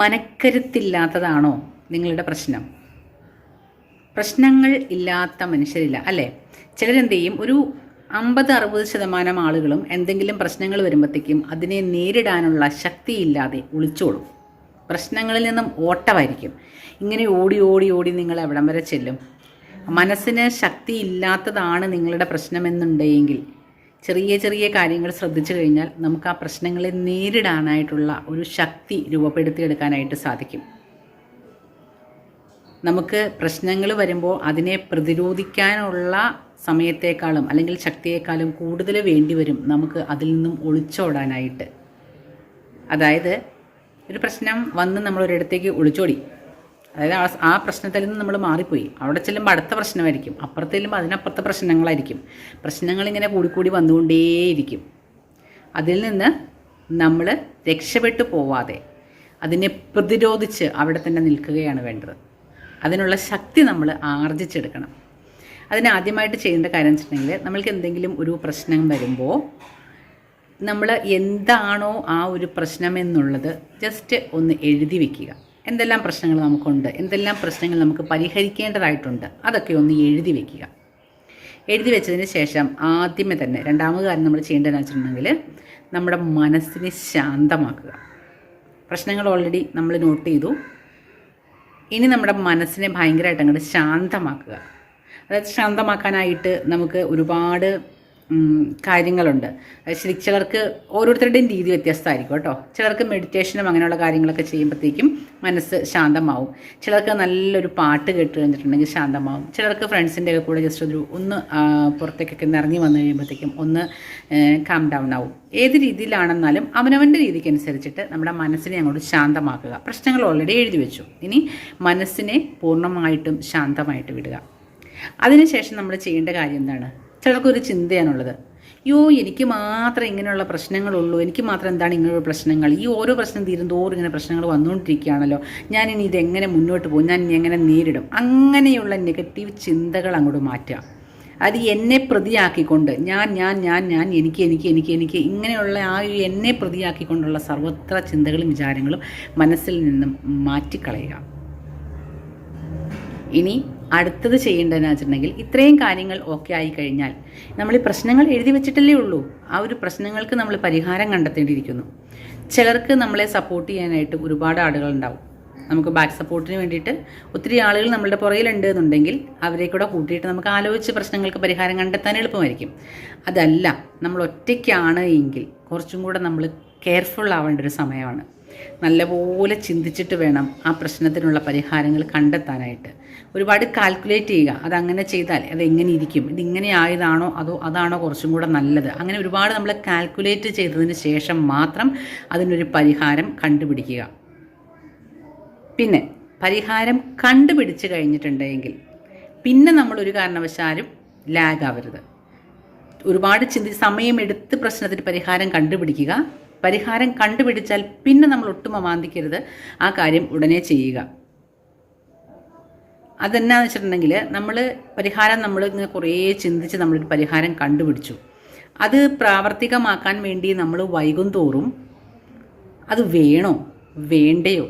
മനക്കരുത്തില്ലാത്തതാണോ നിങ്ങളുടെ പ്രശ്നം? പ്രശ്നങ്ങൾ ഇല്ലാത്ത മനുഷ്യരില്ല അല്ലേ? ചിലരെന്ത് ചെയ്യും, ഒരു 50-60% ആളുകളും എന്തെങ്കിലും പ്രശ്നങ്ങൾ വരുമ്പോഴത്തേക്കും അതിനെ നേരിടാനുള്ള ശക്തിയില്ലാതെ ഒളിച്ചോടും. പ്രശ്നങ്ങളിൽ നിന്നും ഓട്ടമായിരിക്കും. ഇങ്ങനെ ഓടി ഓടി ഓടി നിങ്ങൾ എവിടം വരെ ചെല്ലും? മനസ്സിന് ശക്തി ഇല്ലാത്തതാണ് നിങ്ങളുടെ പ്രശ്നമെന്നുണ്ടെങ്കിൽ ചെറിയ ചെറിയ കാര്യങ്ങൾ ശ്രദ്ധിച്ചു കഴിഞ്ഞാൽ നമുക്ക് ആ പ്രശ്നങ്ങളെ നേരിടാനായിട്ടുള്ള ഒരു ശക്തി രൂപപ്പെടുത്തിയെടുക്കാനായിട്ട് സാധിക്കും. നമുക്ക് പ്രശ്നങ്ങൾ വരുമ്പോൾ അതിനെ പ്രതിരോധിക്കാനുള്ള സമയത്തേക്കാളും അല്ലെങ്കിൽ ശക്തിയേക്കാളും കൂടുതൽ വേണ്ടി വരും നമുക്ക് അതിൽ നിന്നും ഒളിച്ചോടാനായിട്ട്. അതായത് ഒരു പ്രശ്നം വന്ന് നമ്മളൊരിടത്തേക്ക് ഒളിച്ചോടി, അതായത് ആ പ്രശ്നത്തിൽ നിന്ന് നമ്മൾ മാറിപ്പോയി. അവിടെ ചെല്ലുമ്പോൾ അടുത്ത പ്രശ്നമായിരിക്കും, അപ്പുറത്ത് ചെല്ലുമ്പോൾ അതിനപ്പുറത്തെ പ്രശ്നങ്ങളായിരിക്കും. പ്രശ്നങ്ങളിങ്ങനെ കൂടിക്കൂടി വന്നുകൊണ്ടേയിരിക്കും. അതിൽ നിന്ന് നമ്മൾ രക്ഷപ്പെട്ടു പോവാതെ അതിനെ പ്രതിരോധിച്ച് അവിടെ തന്നെ നിൽക്കുകയാണ് വേണ്ടത്. അതിനുള്ള ശക്തി നമ്മൾ ആർജിച്ചെടുക്കണം. അതിനാദ്യമായിട്ട് ചെയ്യേണ്ട കാര്യം വെച്ചിട്ടുണ്ടെങ്കിൽ, നമ്മൾക്ക് എന്തെങ്കിലും ഒരു പ്രശ്നം വരുമ്പോൾ നമ്മൾ എന്താണോ ആ ഒരു പ്രശ്നമെന്നുള്ളത് ജസ്റ്റ് ഒന്ന് എഴുതി വയ്ക്കുക. എന്തെല്ലാം പ്രശ്നങ്ങൾ നമുക്കുണ്ട്, എന്തെല്ലാം പ്രശ്നങ്ങൾ നമുക്ക് പരിഹരിക്കേണ്ടതായിട്ടുണ്ട്, അതൊക്കെ ഒന്ന് എഴുതി വയ്ക്കുക. എഴുതി വെച്ചതിന് ശേഷം ആദ്യമേ തന്നെ രണ്ടാമത് കാര്യം നമ്മൾ ചെയ്യേണ്ടതെന്ന് വെച്ചിട്ടുണ്ടെങ്കിൽ നമ്മുടെ മനസ്സിനെ ശാന്തമാക്കുക. പ്രശ്നങ്ങൾ ഓൾറെഡി നമ്മൾ നോട്ട് ചെയ്തു. ഇനി നമ്മുടെ മനസ്സിനെ ഭയങ്കരമായിട്ട് അങ്ങോട്ട് ശാന്തമാക്കുക. അതായത് ശാന്തമാക്കാനായിട്ട് നമുക്ക് ഒരുപാട് കാര്യങ്ങളുണ്ട്. ചിലർക്ക് ഓരോരുത്തരുടെയും രീതി വ്യത്യസ്തമായിരിക്കും കേട്ടോ. ചിലർക്ക് മെഡിറ്റേഷനും അങ്ങനെയുള്ള കാര്യങ്ങളൊക്കെ ചെയ്യുമ്പോഴത്തേക്കും മനസ്സ് ശാന്തമാവും. ചിലർക്ക് നല്ലൊരു പാട്ട് കേട്ട് കഴിഞ്ഞിട്ടുണ്ടെങ്കിൽ ശാന്തമാവും. ചിലർക്ക് ഫ്രണ്ട്സിൻ്റെ ഒക്കെ കൂടെ ജസ്റ്റ് ഒന്ന് പുറത്തേക്കൊക്കെ ഇറങ്ങി വന്നു കഴിയുമ്പോഴത്തേക്കും ഒന്ന് കാം ഡൗൺ ആവും. ഏത് രീതിയിലാണെന്നാലും അവനവൻ്റെ രീതിക്ക് അനുസരിച്ചിട്ട് നമ്മുടെ മനസ്സിനെ അങ്ങോട്ട് ശാന്തമാക്കുക. പ്രശ്നങ്ങൾ ഓൾറെഡി എഴുതി വെച്ചു, ഇനി മനസ്സിനെ പൂർണ്ണമായിട്ടും ശാന്തമായിട്ട് വിടുക. അതിനുശേഷം നമ്മൾ ചെയ്യേണ്ട കാര്യം എന്താണ്? ചിലർക്കൊരു ചിന്തയാണുള്ളത്, അയ്യോ എനിക്ക് മാത്രം ഇങ്ങനെയുള്ള പ്രശ്നങ്ങളുള്ളൂ, എനിക്ക് മാത്രം എന്താണ് ഇങ്ങനെയുള്ള പ്രശ്നങ്ങൾ, ഈ ഓരോ പ്രശ്നം തീരുന്തോറും ഇങ്ങനെ പ്രശ്നങ്ങൾ വന്നുകൊണ്ടിരിക്കുകയാണല്ലോ, ഞാനിനി ഇതെങ്ങനെ മുന്നോട്ട് പോകും, ഞാൻ ഇനി എങ്ങനെ നേരിടും? അങ്ങനെയുള്ള നെഗറ്റീവ് ചിന്തകൾ അങ്ങോട്ട് മാറ്റുക. അത് എന്നെ പ്രതിയാക്കിക്കൊണ്ട് ഞാൻ ഞാൻ ഞാൻ ഞാൻ എനിക്ക് എനിക്ക് എനിക്ക് എനിക്ക് ഇങ്ങനെയുള്ള ആ ഒരു എന്നെ പ്രതിയാക്കിക്കൊണ്ടുള്ള സർവത്ര ചിന്തകളും വിചാരങ്ങളും മനസ്സിൽ നിന്നും മാറ്റിക്കളയുക. ഇനി അടുത്തത് ചെയ്യേണ്ടതെന്ന് വെച്ചിട്ടുണ്ടെങ്കിൽ, ഇത്രയും കാര്യങ്ങൾ ഓക്കെ ആയി കഴിഞ്ഞാൽ നമ്മൾ ഈ പ്രശ്നങ്ങൾ എഴുതി വെച്ചിട്ടല്ലേ ഉള്ളൂ, ആ ഒരു പ്രശ്നങ്ങൾക്ക് നമ്മൾ പരിഹാരം കണ്ടെത്തേണ്ടിയിരിക്കുന്നു. ചിലർക്ക് നമ്മളെ സപ്പോർട്ട് ചെയ്യാനായിട്ട് ഒരുപാട് ആളുകളുണ്ടാവും. നമുക്ക് ബാക്ക് സപ്പോർട്ടിന് വേണ്ടിയിട്ട് ഒത്തിരി ആളുകൾ നമ്മളുടെ പുറകിലുണ്ട് എന്നുണ്ടെങ്കിൽ അവരെ കൂടെ കൂട്ടിയിട്ട് നമുക്ക് ആലോചിച്ച് പ്രശ്നങ്ങൾക്ക് പരിഹാരം കണ്ടെത്താൻ എളുപ്പമായിരിക്കും. അതല്ല, നമ്മൾ ഒറ്റയ്ക്കാണ് എങ്കിൽ കുറച്ചും കൂടെ നമ്മൾ കെയർഫുൾ ആവേണ്ട ഒരു സമയമാണ്. നല്ലപോലെ ചിന്തിച്ചിട്ട് വേണം ആ പ്രശ്നത്തിനുള്ള പരിഹാരങ്ങൾ കണ്ടെത്താനായിട്ട്. ഒരുപാട് കാൽക്കുലേറ്റ് ചെയ്യുക, അതങ്ങനെ ചെയ്താൽ അതെങ്ങനെ ഇരിക്കും, ഇതിങ്ങനെ ആയതാണോ അതോ അതാണോ കുറച്ചും കൂടെ നല്ലത്, അങ്ങനെ ഒരുപാട് നമ്മൾ കാൽക്കുലേറ്റ് ചെയ്തതിന് ശേഷം മാത്രം അതിനൊരു പരിഹാരം കണ്ടുപിടിക്കുക. പിന്നെ പരിഹാരം കണ്ടുപിടിച്ച് കഴിഞ്ഞിട്ടുണ്ടെങ്കിൽ പിന്നെ നമ്മളൊരു കാരണവശാലും ലാഗ് ആവരുത്. ഒരുപാട് സമയമെടുത്ത് പ്രശ്നത്തിന് പരിഹാരം കണ്ടുപിടിക്കുക. പരിഹാരം കണ്ടുപിടിച്ചാൽ പിന്നെ നമ്മൾ ഒട്ടും അമാന്തിക്കരുത്, ആ കാര്യം ഉടനെ ചെയ്യുക. അതെന്നാന്ന് വെച്ചിട്ടുണ്ടെങ്കിൽ, നമ്മൾ ഇങ്ങനെ കുറേ ചിന്തിച്ച് നമ്മളൊരു പരിഹാരം കണ്ടുപിടിച്ചു, അത് പ്രാവർത്തികമാക്കാൻ വേണ്ടി നമ്മൾ വൈകും തോറും അത് വേണോ വേണ്ടയോ,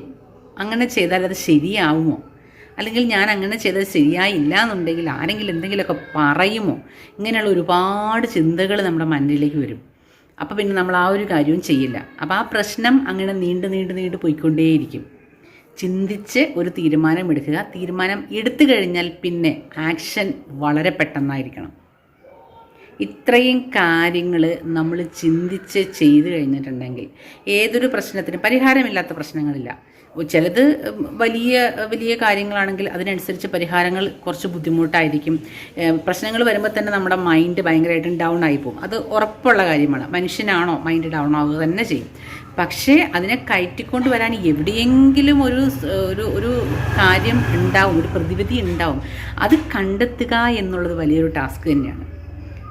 അങ്ങനെ ചെയ്താൽ അത് ശരിയാവുമോ, അല്ലെങ്കിൽ ഞാൻ അങ്ങനെ ചെയ്തത് ശരിയായില്ല എന്നുണ്ടെങ്കിൽ ആരെങ്കിലും എന്തെങ്കിലുമൊക്കെ പറയുമോ, ഇങ്ങനെയുള്ള ഒരുപാട് ചിന്തകൾ നമ്മുടെ മനസ്സിലേക്ക് വരും. അപ്പോൾ പിന്നെ നമ്മൾ ആ ഒരു കാര്യവും ചെയ്യില്ല. അപ്പോൾ ആ പ്രശ്നം അങ്ങനെ നീണ്ടു പോയിക്കൊണ്ടേയിരിക്കും. ചിന്തിച്ച് ഒരു തീരുമാനം എടുക്കുക. തീരുമാനം എടുത്തു കഴിഞ്ഞാൽ പിന്നെ ആക്ഷൻ വളരെ പെട്ടെന്നായിരിക്കണം. ഇത്രയും കാര്യങ്ങൾ നമ്മൾ ചിന്തിച്ച് ചെയ്തു കഴിഞ്ഞിട്ടുണ്ടെങ്കിൽ ഏതൊരു പ്രശ്നത്തിനും പരിഹാരമില്ലാത്ത പ്രശ്നങ്ങളില്ല. ചിലത് വലിയ വലിയ കാര്യങ്ങളാണെങ്കിൽ അതിനനുസരിച്ച് പരിഹാരങ്ങൾ കുറച്ച് ബുദ്ധിമുട്ടായിരിക്കും. പ്രശ്നങ്ങൾ വരുമ്പോൾ തന്നെ നമ്മുടെ മൈൻഡ് ഭയങ്കരമായിട്ടും ഡൗൺ ആയിപ്പോവും. അത് ഉറപ്പുള്ള കാര്യമാണ്. മനുഷ്യനാണോ മൈൻഡ് ഡൗൺ ആവുക തന്നെ ചെയ്യും. പക്ഷേ അതിനെ കയറ്റിക്കൊണ്ട് വരാൻ എവിടെയെങ്കിലും ഒരു കാര്യം ഉണ്ടാവും, ഒരു പ്രതിവിധി ഉണ്ടാവും. അത് കണ്ടെത്തുക എന്നുള്ളത് വലിയൊരു ടാസ്ക് തന്നെയാണ്.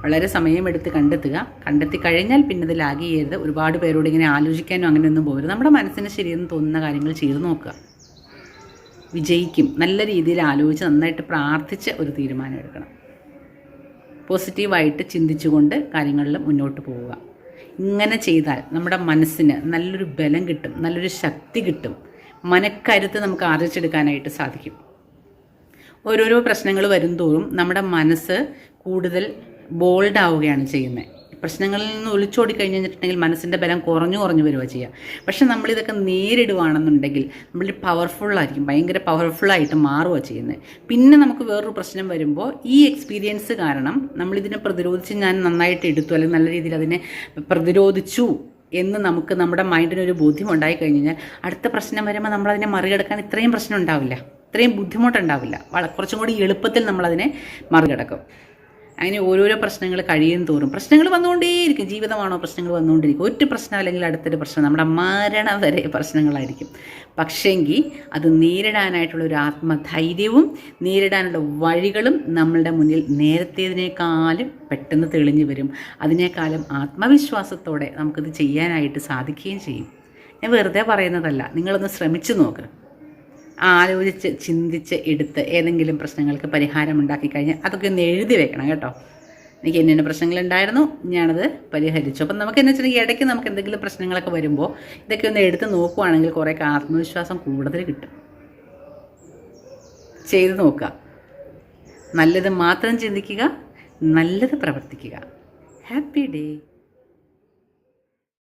വളരെ സമയമെടുത്ത് കണ്ടെത്തി കഴിഞ്ഞാൽ പിന്നെ ഇത് ലാഗ് ചെയ്യരുത്. ഒരുപാട് പേരോട് ഇങ്ങനെ ആലോചിക്കാനോ അങ്ങനെയൊന്നും പോകരുത്. നമ്മുടെ മനസ്സിന് ശരിയെന്ന് തോന്നുന്ന കാര്യങ്ങൾ ചെയ്തു നോക്കുക, വിജയിക്കും. നല്ല രീതിയിൽ ആലോചിച്ച് നന്നായിട്ട് പ്രാർത്ഥിച്ച് ഒരു തീരുമാനം എടുക്കണം. പോസിറ്റീവായിട്ട് ചിന്തിച്ചുകൊണ്ട് കാര്യങ്ങളിൽ മുന്നോട്ട് പോവുക. ഇങ്ങനെ ചെയ്താൽ നമ്മുടെ മനസ്സിന് നല്ലൊരു ബലം കിട്ടും, നല്ലൊരു ശക്തി കിട്ടും. മനക്കരുത്ത് നമുക്ക് ആർജിച്ചെടുക്കാനായിട്ട് സാധിക്കും. ഓരോരോ പ്രശ്നങ്ങൾ വരുംതോറും നമ്മുടെ മനസ്സ് കൂടുതൽ ബോൾഡ് ആവുകയാണ് ചെയ്യുന്നത്. പ്രശ്നങ്ങളിൽ നിന്ന് ഒളിച്ചോടി കഴിഞ്ഞിട്ടുണ്ടെങ്കിൽ മനസ്സിൻ്റെ ബലം കുറഞ്ഞു വരിക ചെയ്യുക. പക്ഷെ നമ്മളിതൊക്കെ നേരിടുകയാണെന്നുണ്ടെങ്കിൽ നമ്മൾ പവർഫുള്ളായിരിക്കും, ഭയങ്കര പവർഫുള്ളായിട്ട് മാറുക ചെയ്യുന്നത്. പിന്നെ നമുക്ക് വേറൊരു പ്രശ്നം വരുമ്പോൾ ഈ എക്സ്പീരിയൻസ് കാരണം നമ്മളിതിനെ പ്രതിരോധിച്ച് ഞാൻ നന്നായിട്ട് എടുത്തു, അല്ലെങ്കിൽ നല്ല രീതിയിൽ അതിനെ പ്രതിരോധിച്ചു എന്ന് നമുക്ക് നമ്മുടെ മൈൻഡിനൊരു ബോധ്യം ഉണ്ടായി കഴിഞ്ഞ് കഴിഞ്ഞാൽ അടുത്ത പ്രശ്നം വരുമ്പോൾ നമ്മളതിനെ മറികടക്കാൻ ഇത്രയും പ്രശ്നം ഉണ്ടാവില്ല, ഇത്രയും ബുദ്ധിമുട്ടുണ്ടാവില്ല. കുറച്ചും കൂടി എളുപ്പത്തിൽ നമ്മളതിനെ മറികടക്കും. അങ്ങനെ ഓരോരോ പ്രശ്നങ്ങൾ കഴിയും തോറും പ്രശ്നങ്ങൾ വന്നുകൊണ്ടേയിരിക്കും. ജീവിതമാണോ, പ്രശ്നങ്ങൾ വന്നുകൊണ്ടിരിക്കും. ഒരു പ്രശ്നം അല്ലെങ്കിൽ അടുത്തൊരു പ്രശ്നം, നമ്മുടെ മരണം വരെ പ്രശ്നങ്ങളായിരിക്കും. പക്ഷേങ്കിൽ അത് നേരിടാനായിട്ടുള്ള ഒരു ആത്മധൈര്യവും നേരിടാനുള്ള വഴികളും നമ്മളുടെ മുന്നിൽ നേരത്തേതിനേക്കാളും പെട്ടെന്ന് തെളിഞ്ഞു വരും. അതിനേക്കാളും ആത്മവിശ്വാസത്തോടെ നമുക്കിത് ചെയ്യാനായിട്ട് സാധിക്കുകയും ചെയ്യും. ഞാൻ വെറുതെ പറയുന്നതല്ല, നിങ്ങളൊന്ന് ശ്രമിച്ചു നോക്ക്. ആലോചിച്ച് ചിന്തിച്ച് എടുത്ത് ഏതെങ്കിലും പ്രശ്നങ്ങൾക്ക് പരിഹാരം ഉണ്ടാക്കി കഴിഞ്ഞാൽ അതൊക്കെ ഒന്ന് എഴുതി വെക്കണം കേട്ടോ. എനിക്ക് ഇന്ന പ്രശ്നങ്ങളുണ്ടായിരുന്നു, ഞാനത് പരിഹരിച്ചു. അപ്പം നമുക്ക് എന്ന് വെച്ചിട്ടുണ്ടെങ്കിൽ ഇടയ്ക്ക് നമുക്ക് എന്തെങ്കിലും പ്രശ്നങ്ങളൊക്കെ വരുമ്പോൾ ഇതൊക്കെ ഒന്ന് എടുത്ത് നോക്കുവാണെങ്കിൽ കുറേയൊക്കെ ആത്മവിശ്വാസം കൂടുതൽ കിട്ടും. ചെയ്ത് നോക്കുക. നല്ലത് മാത്രം ചിന്തിക്കുക, നല്ലത് പ്രവർത്തിക്കുക. Happy day.